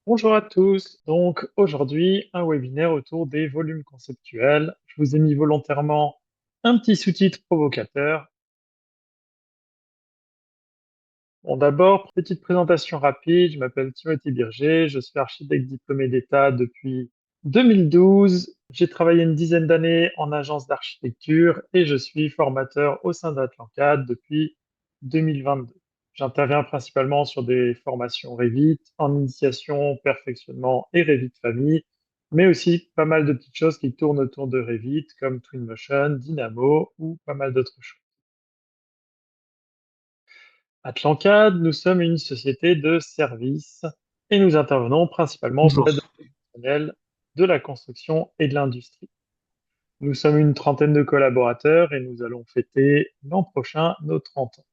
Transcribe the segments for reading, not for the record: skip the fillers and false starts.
Bonjour à tous. Donc aujourd'hui, un webinaire autour des volumes conceptuels. Je vous ai mis volontairement un petit sous-titre provocateur. Bon, d'abord, petite présentation rapide. Je m'appelle Timothée Birger. Je suis architecte diplômé d'État depuis 2012. J'ai travaillé une dizaine d'années en agence d'architecture et je suis formateur au sein d'Atlancad depuis 2022. J'interviens principalement sur des formations Revit, en initiation, perfectionnement et Revit famille, mais aussi pas mal de petites choses qui tournent autour de Revit comme Twinmotion, Dynamo ou pas mal d'autres choses. Atlancad, nous sommes une société de services et nous intervenons principalement auprès de Bonjour. professionnels de la construction et de l'industrie. Nous sommes une trentaine de collaborateurs et nous allons fêter l'an prochain nos 30 ans.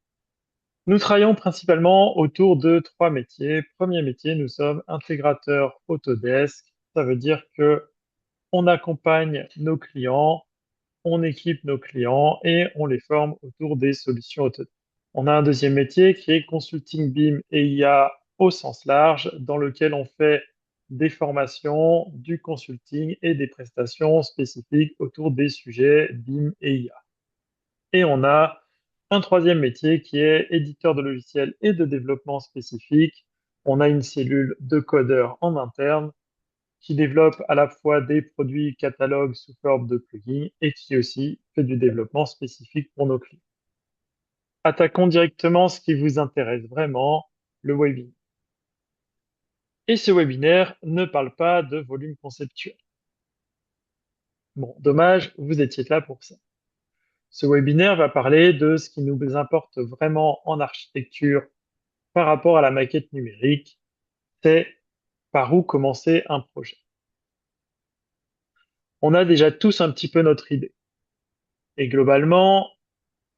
Nous travaillons principalement autour de trois métiers. Premier métier, nous sommes intégrateurs Autodesk. Ça veut dire que on accompagne nos clients, on équipe nos clients et on les forme autour des solutions Autodesk. On a un deuxième métier qui est consulting BIM et IA au sens large, dans lequel on fait des formations, du consulting et des prestations spécifiques autour des sujets BIM et IA. Et on a un troisième métier qui est éditeur de logiciels et de développement spécifique. On a une cellule de codeurs en interne qui développe à la fois des produits catalogues sous forme de plugins et qui aussi fait du développement spécifique pour nos clients. Attaquons directement ce qui vous intéresse vraiment, le webinaire. Et ce webinaire ne parle pas de volume conceptuel. Bon, dommage, vous étiez là pour ça. Ce webinaire va parler de ce qui nous importe vraiment en architecture par rapport à la maquette numérique, c'est par où commencer un projet. On a déjà tous un petit peu notre idée. Et globalement,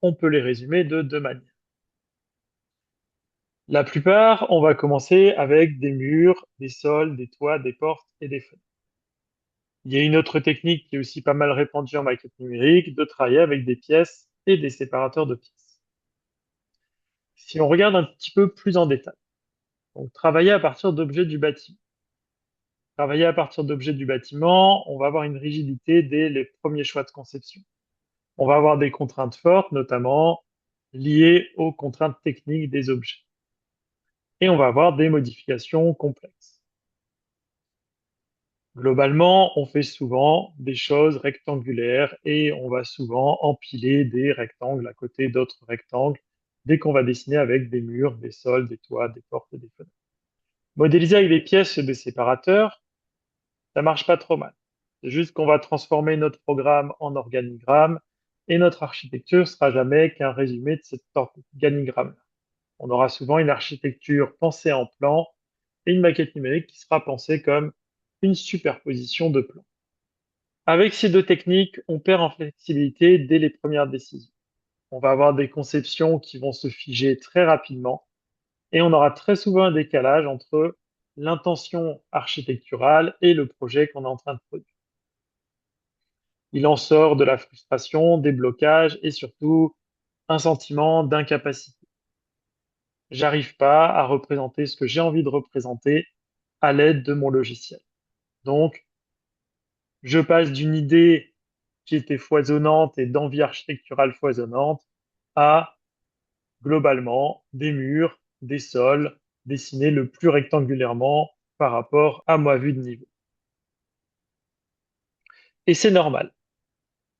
on peut les résumer de deux manières. La plupart, on va commencer avec des murs, des sols, des toits, des portes et des fenêtres. Il y a une autre technique qui est aussi pas mal répandue en maquette numérique, de travailler avec des pièces et des séparateurs de pièces. Si on regarde un petit peu plus en détail, donc travailler à partir d'objets du bâtiment. Travailler à partir d'objets du bâtiment, on va avoir une rigidité dès les premiers choix de conception. On va avoir des contraintes fortes, notamment liées aux contraintes techniques des objets. Et on va avoir des modifications complexes. Globalement, on fait souvent des choses rectangulaires et on va souvent empiler des rectangles à côté d'autres rectangles dès qu'on va dessiner avec des murs, des sols, des toits, des portes et des fenêtres. Modéliser avec des pièces et des séparateurs, ça marche pas trop mal. C'est juste qu'on va transformer notre programme en organigramme et notre architecture sera jamais qu'un résumé de cet organigramme. On aura souvent une architecture pensée en plan et une maquette numérique qui sera pensée comme une superposition de plans. Avec ces deux techniques, on perd en flexibilité dès les premières décisions. On va avoir des conceptions qui vont se figer très rapidement et on aura très souvent un décalage entre l'intention architecturale et le projet qu'on est en train de produire. Il en sort de la frustration, des blocages et surtout un sentiment d'incapacité. J'arrive pas à représenter ce que j'ai envie de représenter à l'aide de mon logiciel. Donc, je passe d'une idée qui était foisonnante et d'envie architecturale foisonnante à, globalement, des murs, des sols, dessinés le plus rectangulairement par rapport à ma vue de niveau. Et c'est normal.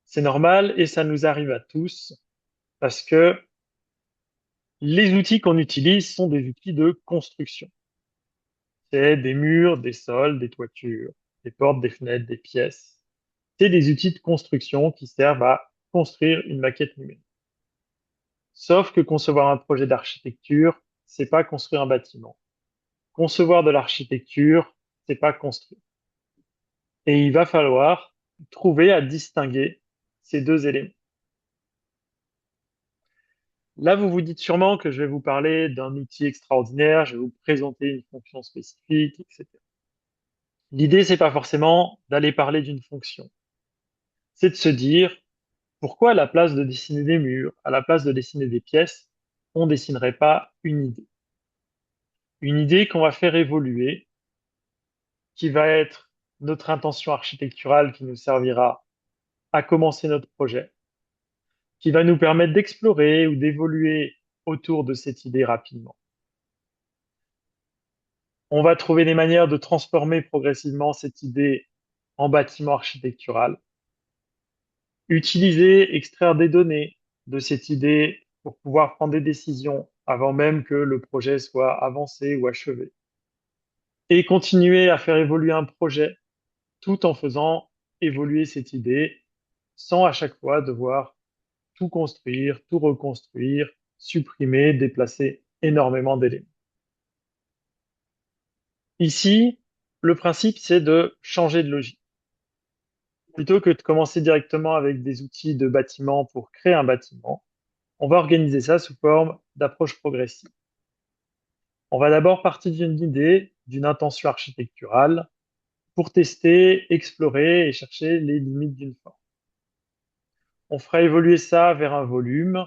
C'est normal et ça nous arrive à tous parce que les outils qu'on utilise sont des outils de construction. C'est des murs, des sols, des toitures, des portes, des fenêtres, des pièces. C'est des outils de construction qui servent à construire une maquette numérique. Sauf que concevoir un projet d'architecture, c'est pas construire un bâtiment. Concevoir de l'architecture, c'est pas construire. Et il va falloir trouver à distinguer ces deux éléments. Là, vous vous dites sûrement que je vais vous parler d'un outil extraordinaire, je vais vous présenter une fonction spécifique, etc. L'idée, c'est pas forcément d'aller parler d'une fonction. C'est de se dire, pourquoi à la place de dessiner des murs, à la place de dessiner des pièces, on dessinerait pas une idée? Une idée qu'on va faire évoluer qui va être notre intention architecturale qui nous servira à commencer notre projet, qui va nous permettre d'explorer ou d'évoluer autour de cette idée rapidement. On va trouver des manières de transformer progressivement cette idée en bâtiment architectural, utiliser, extraire des données de cette idée pour pouvoir prendre des décisions avant même que le projet soit avancé ou achevé, et continuer à faire évoluer un projet tout en faisant évoluer cette idée sans à chaque fois devoir tout construire, tout reconstruire, supprimer, déplacer énormément d'éléments. Ici, le principe, c'est de changer de logique. Plutôt que de commencer directement avec des outils de bâtiment pour créer un bâtiment, on va organiser ça sous forme d'approche progressive. On va d'abord partir d'une idée, d'une intention architecturale, pour tester, explorer et chercher les limites d'une forme. On fera évoluer ça vers un volume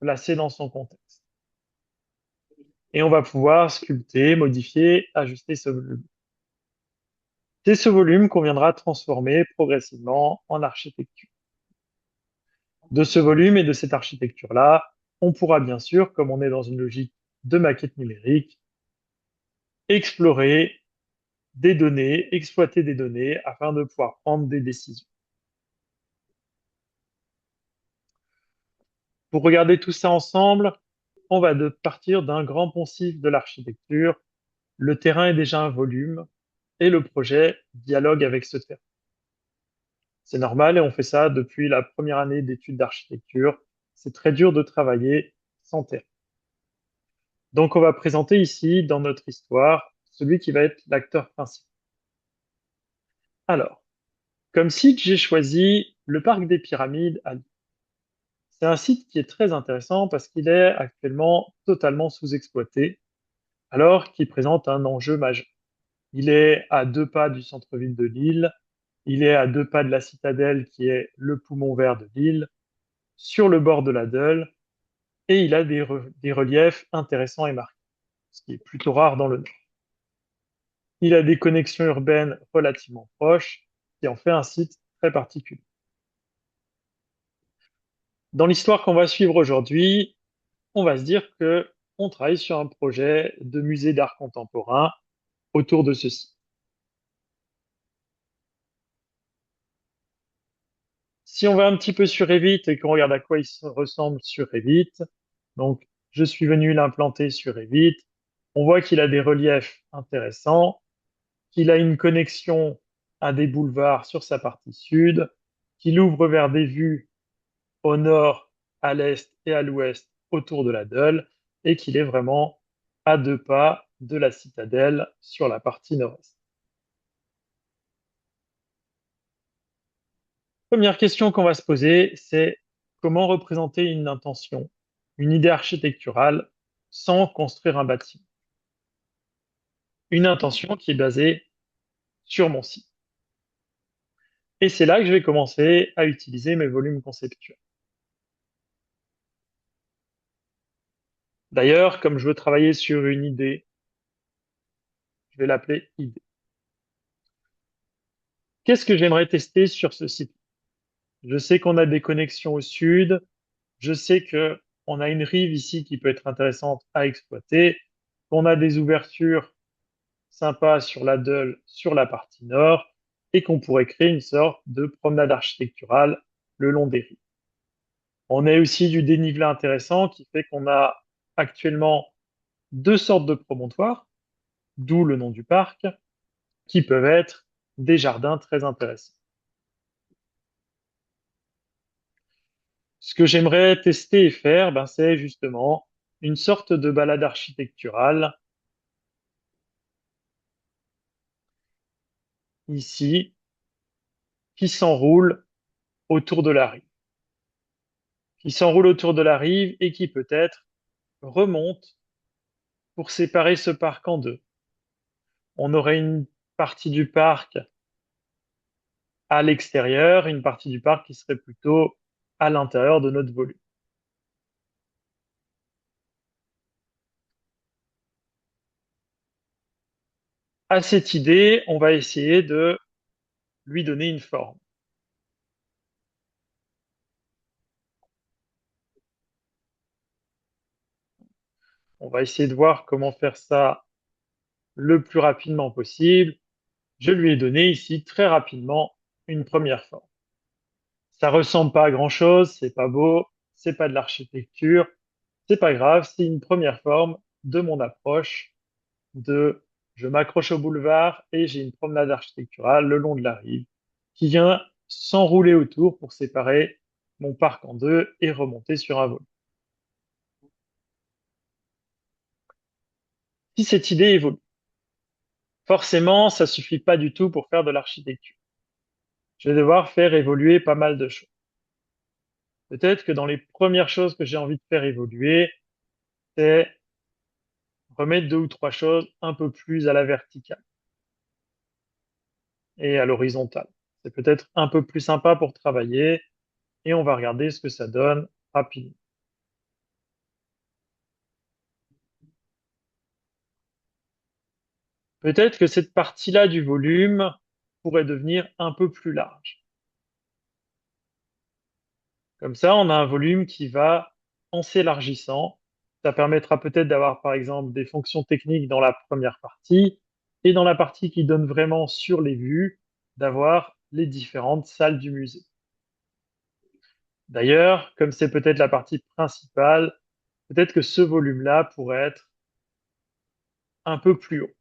placé dans son contexte. Et on va pouvoir sculpter, modifier, ajuster ce volume. C'est ce volume qu'on viendra transformer progressivement en architecture. De ce volume et de cette architecture-là, on pourra bien sûr, comme on est dans une logique de maquette numérique, explorer des données, exploiter des données afin de pouvoir prendre des décisions. Pour regarder tout ça ensemble, on va partir d'un grand poncif de l'architecture. Le terrain est déjà un volume et le projet dialogue avec ce terrain. C'est normal et on fait ça depuis la première année d'études d'architecture. C'est très dur de travailler sans terrain. Donc on va présenter ici, dans notre histoire, celui qui va être l'acteur principal. Alors, comme site, j'ai choisi le parc des Pyramides à Lille. C'est un site qui est très intéressant parce qu'il est actuellement totalement sous-exploité, alors qu'il présente un enjeu majeur. Il est à 2 pas du centre-ville de Lille, il est à 2 pas de la citadelle qui est le poumon vert de Lille, sur le bord de la Deule, et il a des reliefs intéressants et marqués, ce qui est plutôt rare dans le Nord. Il a des connexions urbaines relativement proches, ce qui en fait un site très particulier. Dans l'histoire qu'on va suivre aujourd'hui, on va se dire que on travaille sur un projet de musée d'art contemporain autour de ceci. Si on va un petit peu sur Revit et qu'on regarde à quoi il ressemble sur Revit, donc je suis venu l'implanter sur Revit, on voit qu'il a des reliefs intéressants, qu'il a une connexion à des boulevards sur sa partie sud, qu'il ouvre vers des vues au nord, à l'est et à l'ouest autour de la Deule, et qu'il est vraiment à 2 pas de la citadelle sur la partie nord-est. Première question qu'on va se poser, c'est comment représenter une intention, une idée architecturale, sans construire un bâtiment. Une intention qui est basée sur mon site. Et c'est là que je vais commencer à utiliser mes volumes conceptuels. D'ailleurs, comme je veux travailler sur une idée, je vais l'appeler idée. Qu'est-ce que j'aimerais tester sur ce site? Je sais qu'on a des connexions au sud, je sais que on a une rive ici qui peut être intéressante à exploiter, qu'on a des ouvertures sympas sur la Deule, sur la partie nord, et qu'on pourrait créer une sorte de promenade architecturale le long des rives. On a aussi du dénivelé intéressant qui fait qu'on a actuellement 2 sortes de promontoires, d'où le nom du parc, qui peuvent être des jardins très intéressants. Ce que j'aimerais tester et faire, ben, c'est justement une sorte de balade architecturale ici qui s'enroule autour de la rive, et qui peut-être remonte pour séparer ce parc en deux. On aurait une partie du parc à l'extérieur, une partie du parc qui serait plutôt à l'intérieur de notre volume. À cette idée, on va essayer de lui donner une forme. On va essayer de voir comment faire ça le plus rapidement possible. Je lui ai donné ici très rapidement une première forme. Ça ressemble pas à grand-chose, c'est pas beau, c'est pas de l'architecture, c'est pas grave, c'est une première forme de mon approche de je m'accroche au boulevard et j'ai une promenade architecturale le long de la rive qui vient s'enrouler autour pour séparer mon parc en deux et remonter sur un vol. Si cette idée évolue, forcément, ça suffit pas du tout pour faire de l'architecture. Je vais devoir faire évoluer pas mal de choses. Peut-être que dans les premières choses que j'ai envie de faire évoluer, c'est remettre deux ou trois choses un peu plus à la verticale et à l'horizontale. C'est peut-être un peu plus sympa pour travailler et on va regarder ce que ça donne rapidement. Peut-être que cette partie-là du volume pourrait devenir un peu plus large. Comme ça, on a un volume qui va en s'élargissant. Ça permettra peut-être d'avoir, par exemple, des fonctions techniques dans la première partie et dans la partie qui donne vraiment sur les vues, d'avoir les différentes salles du musée. D'ailleurs, comme c'est peut-être la partie principale, peut-être que ce volume-là pourrait être un peu plus haut.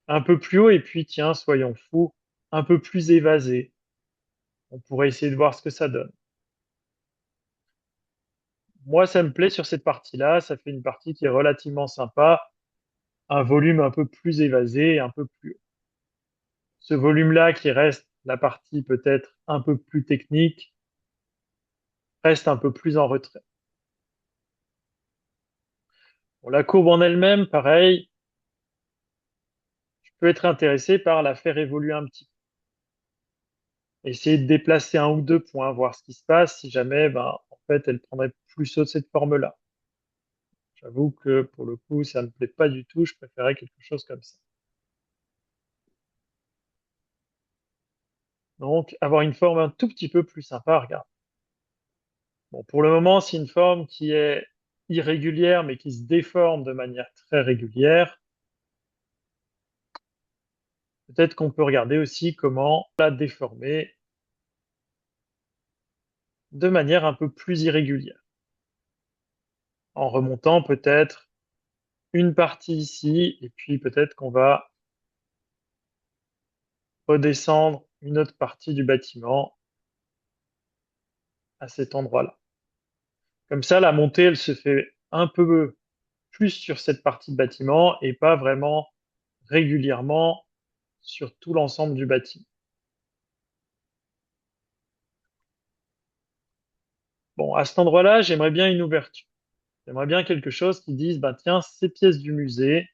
Un peu plus haut et puis, tiens, soyons fous, un peu plus évasé. On pourrait essayer de voir ce que ça donne. Moi, ça me plaît sur cette partie-là, ça fait une partie qui est relativement sympa, un volume un peu plus évasé et un peu plus haut. Ce volume-là qui reste la partie peut-être un peu plus technique, reste un peu plus en retrait. Bon, la courbe en elle-même, pareil, je peux être intéressé par la faire évoluer un petit peu. Essayer de déplacer un ou deux points, voir ce qui se passe si jamais, ben, en fait, elle prendrait plus haut de cette forme-là. J'avoue que pour le coup, ça me plaît pas du tout, je préférais quelque chose comme ça. Donc, avoir une forme un tout petit peu plus sympa à regarder. Bon, pour le moment, c'est une forme qui est irrégulière, mais qui se déforme de manière très régulière. Peut-être qu'on peut regarder aussi comment la déformer de manière un peu plus irrégulière. En remontant peut-être une partie ici, et puis peut-être qu'on va redescendre une autre partie du bâtiment à cet endroit-là. Comme ça, la montée, elle se fait un peu plus sur cette partie de bâtiment et pas vraiment régulièrement sur tout l'ensemble du bâtiment. Bon, à cet endroit-là, j'aimerais bien une ouverture. J'aimerais bien quelque chose qui dise, bah tiens, ces pièces du musée,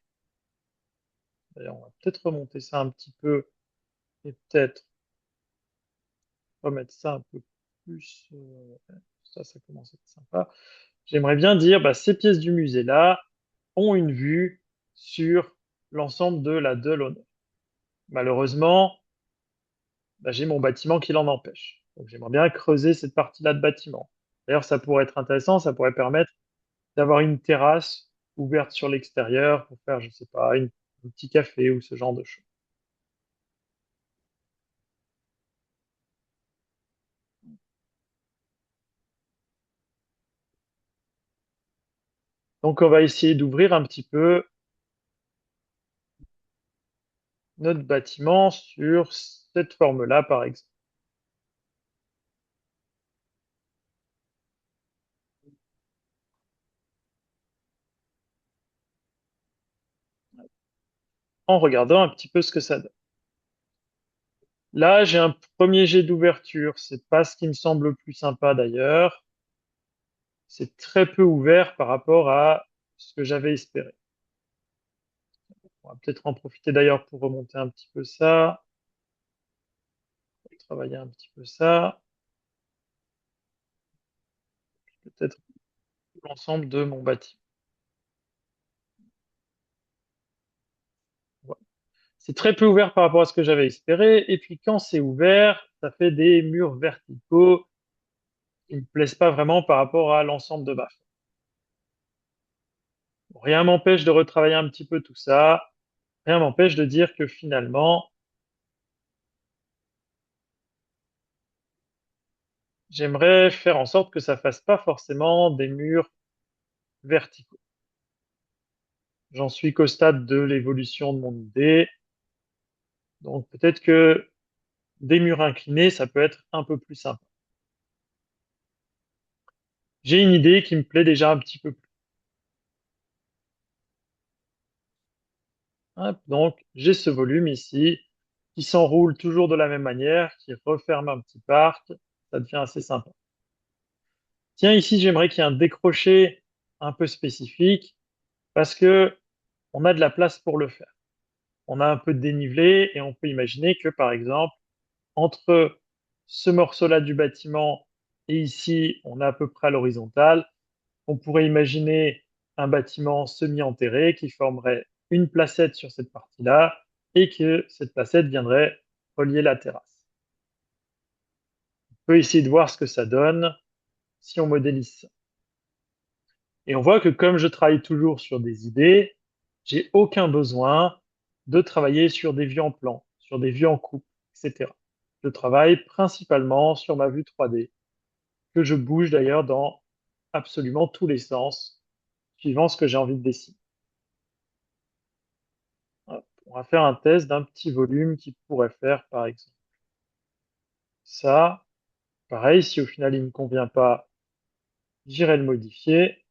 d'ailleurs, on va peut-être remonter ça un petit peu et peut-être remettre ça un peu plus, ça commence à être sympa. J'aimerais bien dire, bah, ces pièces du musée-là ont une vue sur l'ensemble de la Delaunay. Malheureusement, bah, j'ai mon bâtiment qui l'en empêche. Donc j'aimerais bien creuser cette partie-là de bâtiment. D'ailleurs, ça pourrait être intéressant, ça pourrait permettre d'avoir une terrasse ouverte sur l'extérieur pour faire, je sais pas, un petit café ou ce genre de choses. Donc on va essayer d'ouvrir un petit peu notre bâtiment sur cette forme-là, par exemple. En regardant un petit peu ce que ça donne. Là, j'ai un premier jet d'ouverture. C'est pas ce qui me semble le plus sympa d'ailleurs. C'est très peu ouvert par rapport à ce que j'avais espéré. On va peut-être en profiter d'ailleurs pour remonter un petit peu ça, travailler un petit peu ça, peut-être l'ensemble de mon bâtiment. C'est très peu ouvert par rapport à ce que j'avais espéré. Et puis quand c'est ouvert, ça fait des murs verticaux qui me plaisent pas vraiment par rapport à l'ensemble de ma forme. Rien m'empêche de retravailler un petit peu tout ça. Rien m'empêche de dire que finalement, j'aimerais faire en sorte que ça fasse pas forcément des murs verticaux. J'en suis qu'au stade de l'évolution de mon idée. Donc peut-être que des murs inclinés, ça peut être un peu plus sympa. J'ai une idée qui me plaît déjà un petit peu plus. Hop, donc j'ai ce volume ici qui s'enroule toujours de la même manière, qui referme un petit parc. Ça devient assez sympa. Tiens, ici, j'aimerais qu'il y ait un décroché un peu spécifique parce que on a de la place pour le faire. On a un peu de dénivelé et on peut imaginer que, par exemple, entre ce morceau-là du bâtiment et ici, on est à peu près à l'horizontale, on pourrait imaginer un bâtiment semi-enterré qui formerait une placette sur cette partie-là et que cette placette viendrait relier la terrasse. On peut essayer de voir ce que ça donne si on modélise ça. Et on voit que comme je travaille toujours sur des idées, j'ai aucun besoin de travailler sur des vues en plan, sur des vues en coupe, etc. Je travaille principalement sur ma vue 3D, que je bouge d'ailleurs dans absolument tous les sens, suivant ce que j'ai envie de dessiner. Hop, on va faire un test d'un petit volume qui pourrait faire, par exemple, ça. Pareil, si au final il ne me convient pas, j'irai le modifier.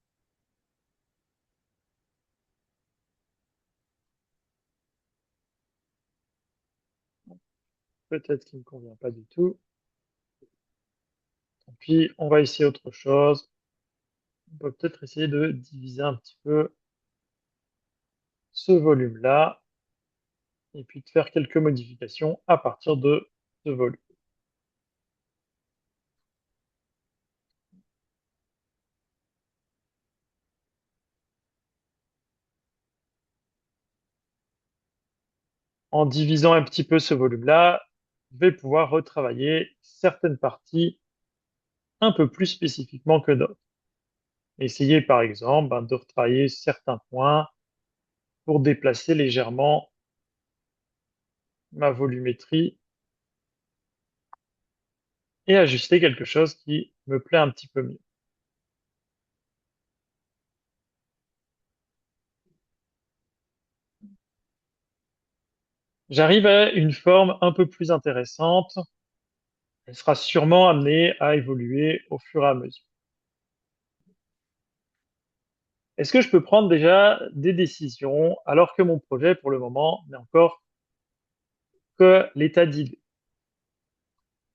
Peut-être qu'il ne me convient pas du tout. Tant pis, on va essayer autre chose. On peut peut-être essayer de diviser un petit peu ce volume-là et puis de faire quelques modifications à partir de ce volume. En divisant un petit peu ce volume-là, je vais pouvoir retravailler certaines parties un peu plus spécifiquement que d'autres. Essayer par exemple de retravailler certains points pour déplacer légèrement ma volumétrie et ajuster quelque chose qui me plaît un petit peu mieux. J'arrive à une forme un peu plus intéressante. Elle sera sûrement amenée à évoluer au fur et à mesure. Est-ce que je peux prendre déjà des décisions alors que mon projet, pour le moment, n'est encore que l'état d'idée?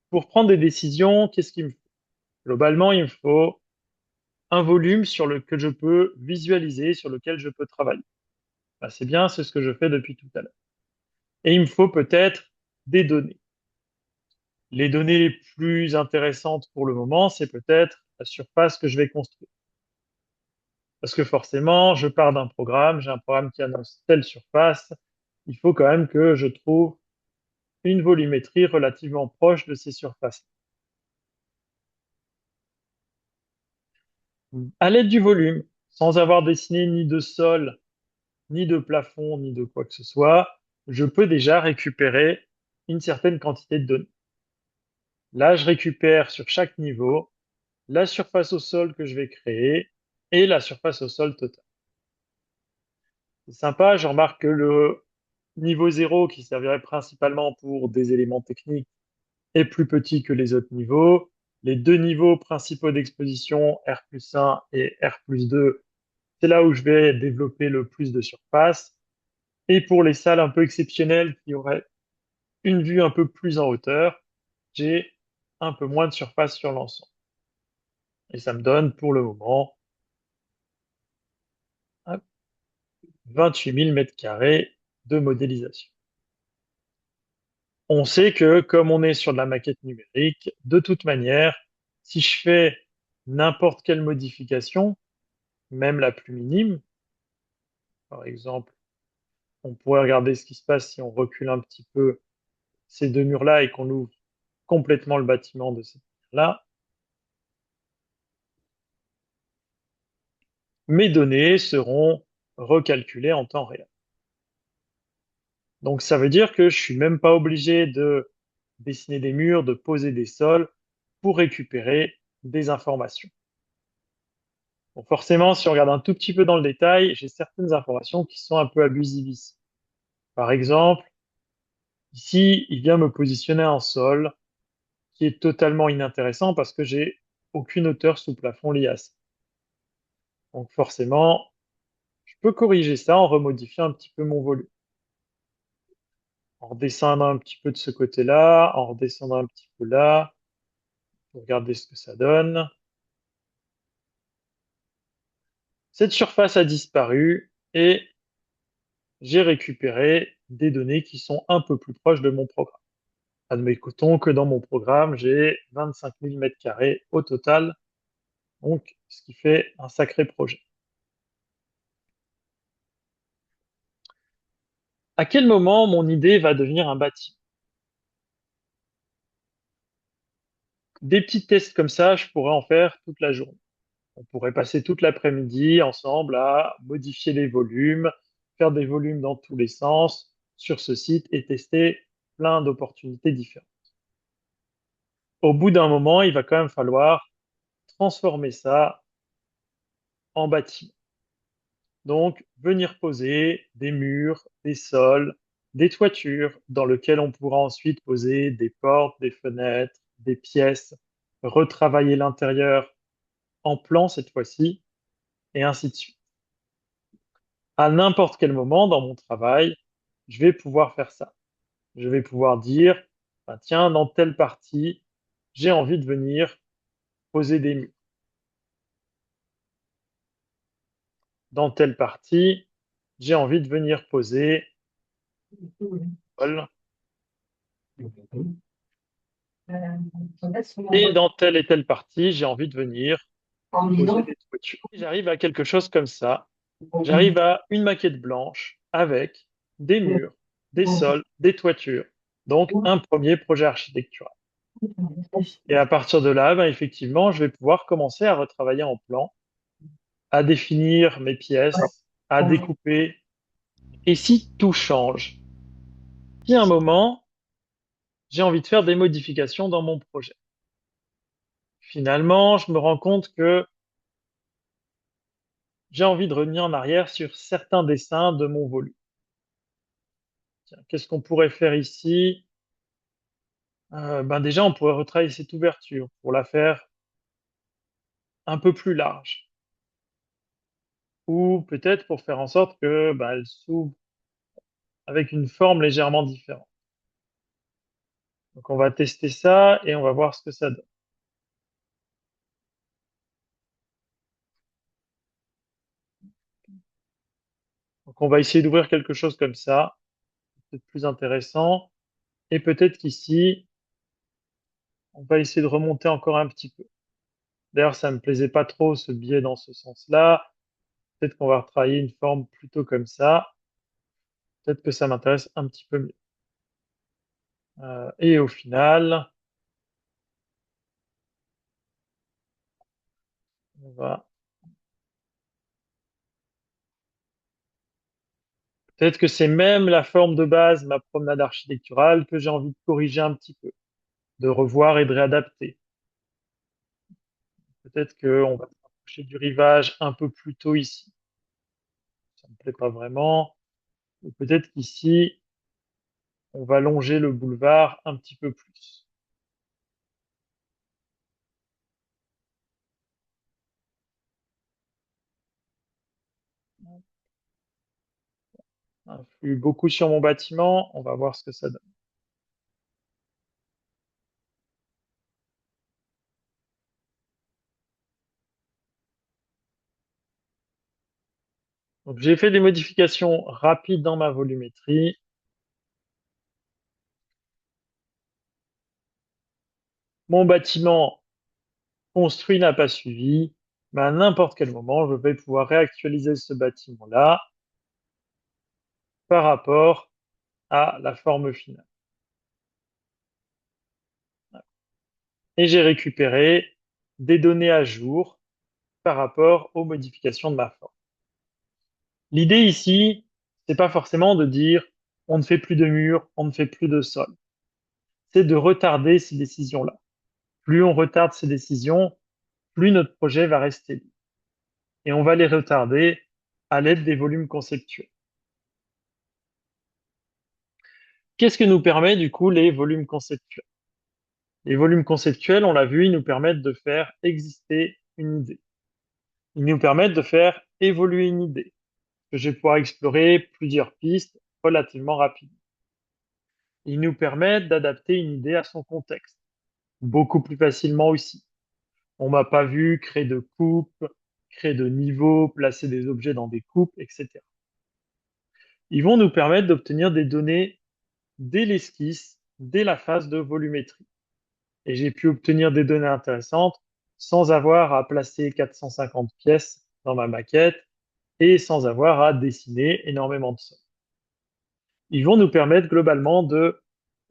Pour prendre des décisions, qu'est-ce qu'il me faut? Globalement, il me faut un volume sur le que je peux visualiser, sur lequel je peux travailler. Ben, c'est bien, c'est ce que je fais depuis tout à l'heure. Et il me faut peut-être des données. Les données les plus intéressantes pour le moment, c'est peut-être la surface que je vais construire. Parce que forcément, je pars d'un programme, j'ai un programme qui annonce telle surface, il faut quand même que je trouve une volumétrie relativement proche de ces surfaces. À l'aide du volume, sans avoir dessiné ni de sol, ni de plafond, ni de quoi que ce soit, je peux déjà récupérer une certaine quantité de données. Là, je récupère sur chaque niveau la surface au sol que je vais créer et la surface au sol totale. C'est sympa, je remarque que le niveau 0, qui servirait principalement pour des éléments techniques, est plus petit que les autres niveaux. Les deux niveaux principaux d'exposition, R plus 1 et R plus 2, c'est là où je vais développer le plus de surface. Et pour les salles un peu exceptionnelles qui auraient une vue un peu plus en hauteur, j'ai un peu moins de surface sur l'ensemble. Et ça me donne pour le moment 28 000 mètres carrés de modélisation. On sait que comme on est sur de la maquette numérique, de toute manière, si je fais n'importe quelle modification, même la plus minime, par exemple On pourrait regarder ce qui se passe si on recule un petit peu ces deux murs-là et qu'on ouvre complètement le bâtiment de cette manière-là. Mes données seront recalculées en temps réel. Donc ça veut dire que je suis même pas obligé de dessiner des murs, de poser des sols pour récupérer des informations. Bon, forcément, si on regarde un tout petit peu dans le détail, j'ai certaines informations qui sont un peu abusives ici. Par exemple, ici, il vient me positionner un sol qui est totalement inintéressant parce que j'ai aucune hauteur sous plafond liée à ça. Donc forcément, je peux corriger ça en remodifiant un petit peu mon volume. En redescendant un petit peu de ce côté-là, en redescendant un petit peu là, pour regarder ce que ça donne. Cette surface a disparu et j'ai récupéré des données qui sont un peu plus proches de mon programme. Admettons que dans mon programme, j'ai 25 000 mètres carrés au total, donc ce qui fait un sacré projet. À quel moment mon idée va devenir un bâtiment? Des petits tests comme ça, je pourrais en faire toute la journée. On pourrait passer toute l'après-midi ensemble à modifier les volumes, faire des volumes dans tous les sens sur ce site et tester plein d'opportunités différentes. Au bout d'un moment, il va quand même falloir transformer ça en bâtiment. Donc, venir poser des murs, des sols, des toitures dans lesquelles on pourra ensuite poser des portes, des fenêtres, des pièces, retravailler l'intérieur en plan cette fois-ci, et ainsi de suite. À n'importe quel moment dans mon travail, je vais pouvoir faire ça. Je vais pouvoir dire, bah, tiens, dans telle partie, j'ai envie de venir poser des murs. Dans telle partie, j'ai envie de venir poser sol. Et dans telle et telle partie, j'ai envie de venir poser des toitures. Et j'arrive à quelque chose comme ça. J'arrive à une maquette blanche avec des murs, des sols, des toitures. Donc, un premier projet architectural. Et à partir de là, ben, effectivement, je vais pouvoir commencer à retravailler en plan, à définir mes pièces, à découper. Et si tout change, si à un moment, j'ai envie de faire des modifications dans mon projet. Finalement, je me rends compte que j'ai envie de revenir en arrière sur certains dessins de mon volume. Tiens, qu'est-ce qu'on pourrait faire ici? Ben déjà, on pourrait retravailler cette ouverture pour la faire un peu plus large. Ou peut-être pour faire en sorte que ben, elle s'ouvre avec une forme légèrement différente. Donc on va tester ça et on va voir ce que ça donne. Donc on va essayer d'ouvrir quelque chose comme ça, peut-être plus intéressant. Et peut-être qu'ici, on va essayer de remonter encore un petit peu. D'ailleurs, ça me plaisait pas trop ce biais dans ce sens-là. Peut-être qu'on va retravailler une forme plutôt comme ça. Peut-être que ça m'intéresse un petit peu mieux. Et au final, on va peut-être que c'est même la forme de base, ma promenade architecturale, que j'ai envie de corriger un petit peu, de revoir et de réadapter. Peut-être qu'on va se rapprocher du rivage un peu plus tôt ici. Ça me plaît pas vraiment. Ou peut-être qu'ici, on va longer le boulevard un petit peu plus. Influe beaucoup sur mon bâtiment. On va voir ce que ça donne. Donc, j'ai fait des modifications rapides dans ma volumétrie. Mon bâtiment construit n'a pas suivi. Mais à n'importe quel moment, je vais pouvoir réactualiser ce bâtiment-là par rapport à la forme finale. Et j'ai récupéré des données à jour par rapport aux modifications de ma forme. L'idée ici, c'est pas forcément de dire on ne fait plus de mur, on ne fait plus de sol. C'est de retarder ces décisions-là. Plus on retarde ces décisions, plus notre projet va rester libre. Et on va les retarder à l'aide des volumes conceptuels. Qu'est-ce que nous permet du coup les volumes conceptuels? Les volumes conceptuels, on l'a vu, ils nous permettent de faire exister une idée. Ils nous permettent de faire évoluer une idée, que je vais pouvoir explorer plusieurs pistes relativement rapidement. Ils nous permettent d'adapter une idée à son contexte, beaucoup plus facilement aussi. On m'a pas vu créer de coupes, créer de niveaux, placer des objets dans des coupes, etc. Ils vont nous permettre d'obtenir des données dès l'esquisse, dès la phase de volumétrie. Et j'ai pu obtenir des données intéressantes sans avoir à placer 450 pièces dans ma maquette et sans avoir à dessiner énormément de sol. Ils vont nous permettre globalement de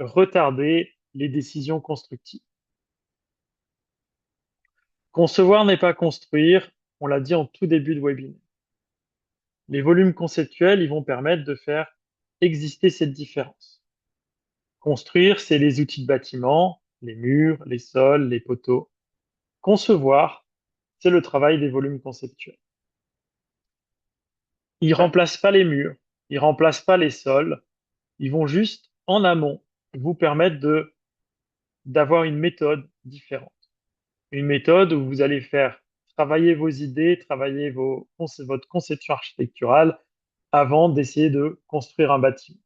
retarder les décisions constructives. Concevoir n'est pas construire, on l'a dit en tout début de webinaire. Les volumes conceptuels, ils vont permettre de faire exister cette différence. Construire, c'est les outils de bâtiment, les murs, les sols, les poteaux. Concevoir, c'est le travail des volumes conceptuels. Ils remplacent pas les murs, ils remplacent pas les sols, ils vont juste, en amont, vous permettre d'avoir une méthode différente. Une méthode où vous allez faire travailler vos idées, travailler votre conception architecturale avant d'essayer de construire un bâtiment.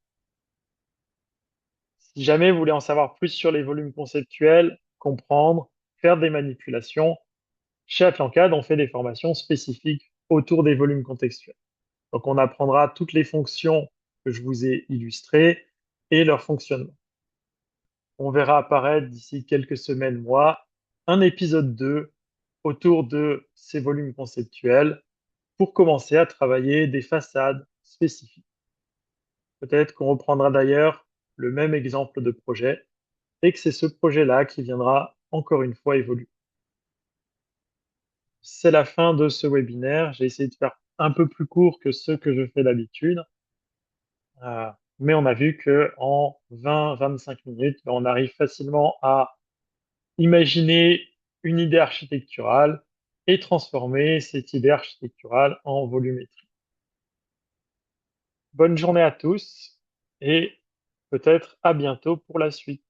Si jamais vous voulez en savoir plus sur les volumes conceptuels, comprendre, faire des manipulations, chez Atlancad, on fait des formations spécifiques autour des volumes contextuels. Donc, on apprendra toutes les fonctions que je vous ai illustrées et leur fonctionnement. On verra apparaître d'ici quelques semaines, mois, un épisode 2 autour de ces volumes conceptuels pour commencer à travailler des façades spécifiques. Peut-être qu'on reprendra d'ailleurs le même exemple de projet et que c'est ce projet-là qui viendra encore une fois évoluer. C'est la fin de ce webinaire. J'ai essayé de faire un peu plus court que ce que je fais d'habitude. Mais on a vu que en 20-25 minutes, on arrive facilement à imaginer une idée architecturale et transformer cette idée architecturale en volumétrie. Bonne journée à tous et peut-être à bientôt pour la suite.